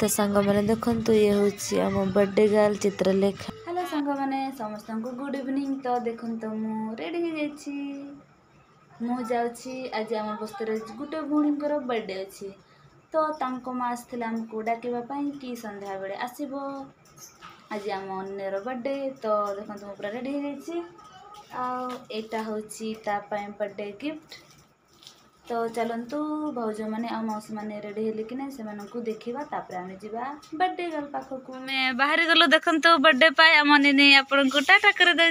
तो सांग मैंने देखु ये हूँ आम बर्थडे गर्ल चित्रलेखा। हेलो सांग मैंने समस्त को गुड इवनिंग। तो देखो तो मु रेडी हो जाऊँ आज आम बस्तर गोटे भूणींकर बर्थडे अच्छी तो तांको माँ आसते आमको डाकवाई कि संध्या बेले आसब आज आम अन्यर बर्थडे। तो देखो तो पूरा रेडी हो आटा हूँ बर्थडे गिफ्ट। तो चलतु भाउज मैंने आ मौसी मैंने रेडी हेले कि ना से देखा तापर आम जा बर्थडे गर्ल पाखक मैं बाहर गलु। देखो बर्थडे पाए आम निनी आपन को टाटा कर दे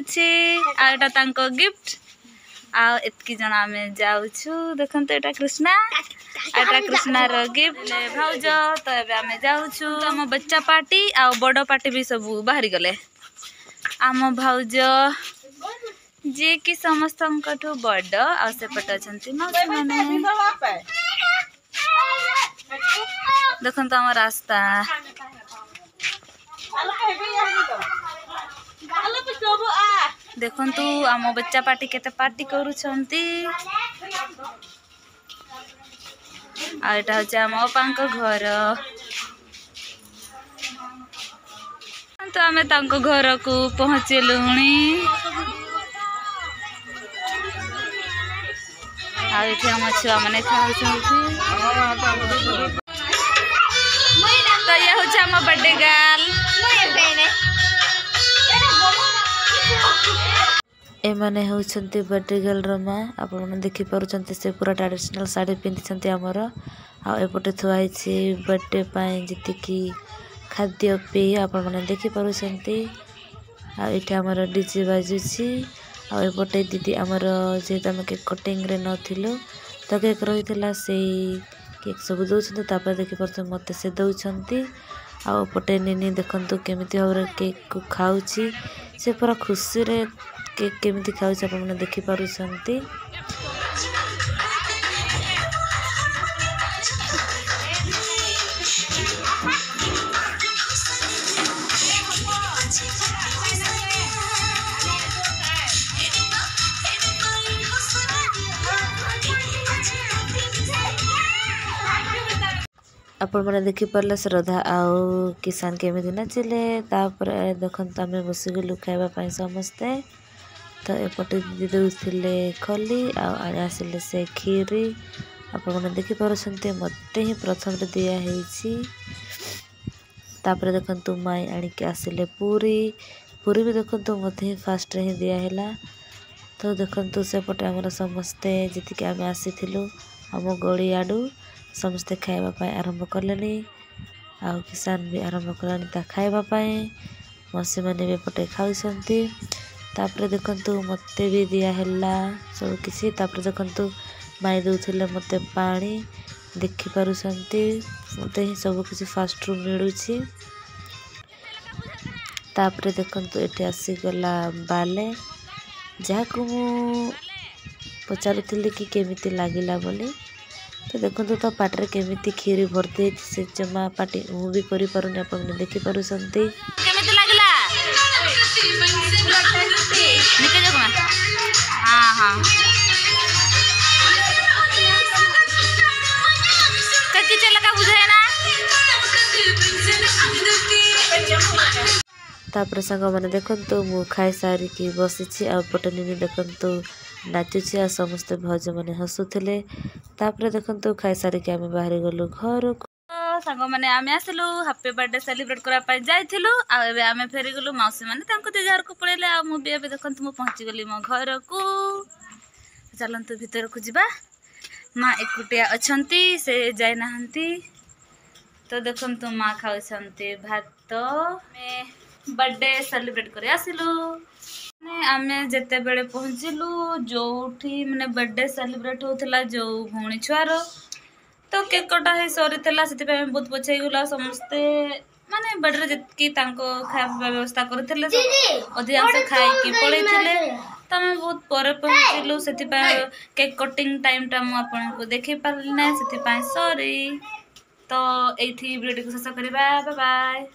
आटा गिफ्ट आतकी जन आम जाऊँ। देखो यहाँ कृष्णा आटा कृष्णा रो गिफ्ट भाउज। तो आम जाऊँ आम बच्चा पार्टी आ बड़ पार्टी भी सब बाहरी गले। आम भाउज जी कि समस्त बड़ आसेपटे अच्छा देखो आम रास्ता देखु आम बच्चा पार्टी केते पार्टी करुछंती। आटा हूँ आम अपांक घर। तो आम घर को पहुँचलु आम छुआ मैंने खाऊ। तो ये हूँ आम बर्थडे गर्ल। एमाने होउछंती बर्थडे गर्ल रमा आपण देखिपुंट से पूरा ट्रेडिशनल साड़ी पिंधि आमर आपटे थुआई बर्थडे जीतिकी खाद्य पेय आपण देखिपुंट। आठ आमर डीजे बाजुची आपटे दीदी आमर जेहेतु आम केक कटिंग रे नथिलु तो केक रही से केक सब दौरान देखिपुर मत से दौरान आपटे निनी देखु केमी भाव केक को खाऊ से पूरा खुशी रे केक केमी खाऊ आप देखिपुंट। आपण मैंने देखिपारे श्रद्धा आउ किसान केमी नाचिले देखो आम बसिगलु खावाई समस्ते। तो एपटे दीदी दौले खली आसिले से खीरी आपने देखिपुंट मत ही प्रथम दिखाई। देखु माई आणिक आसिले पूरी पूरी भी देखु मत ही फास्ट ही दिहला। तो देखु सेपटे आमर समस्ते जी आम आसी आम गली आड़ू समस्ते खावाई आरंभ कले आउ किसान भी आरंभ कला खावाई मसी मैंने भी एपटे खाऊँगी। तापर देखु मत भी दिहला सब किसी। देखु माई दौले मत पानी देखिपुंट मत ही सब किसी फास्ट रू मिलूँ। तापर देखु ये आसीगला बाले जहाँ को पचारूली कि केमिति लागिला बोली। तो देखो तो पाटे केमिति खीरी भर्ती से जमा पाटी मु भी करि पारुनी आप देखिपुंट केमिति लागिला निके जको हां हां कति चला का बुझे ना। तापर सांग मैंने देखु मु खाई सारिकी बसी आपटे निनी देखु नाचुची आ समस्ते भौज मैंने हसुले। तापर देखु खाई सारिकी आम बाहर गलु घर को। सांग मैंने आम आसलु हैप्पी बर्थडे सेलिब्रेट करने जाइलु आम फेरी गलु मौसी मैंने घर को पड़े आ मुझे देखु मुझे पहुँची गली मो घर को। चलतु भीतर को जा माँ एकुटिया अच्छा से जाई नहांती। तो देखु माँ खाऊँ भात बर्थडे सेलिब्रेट कर आसिलु आम जिते बड़े पहुँचलु जो मैंने बर्थडे सेलिब्रेट होता जो भौणी छुआर तो केक कटा है सरी से बहुत पछाई गला समस्ते माने बर्थडे जी खावा व्यवस्था करते अधिकांश खाई पड़े तो आम बहुत पर पहुँचलु से केक कटिंग टाइम टा मुझे देखी पारे ना से सॉरी। तो ये वीडियो को शेष करवा बाय बाय।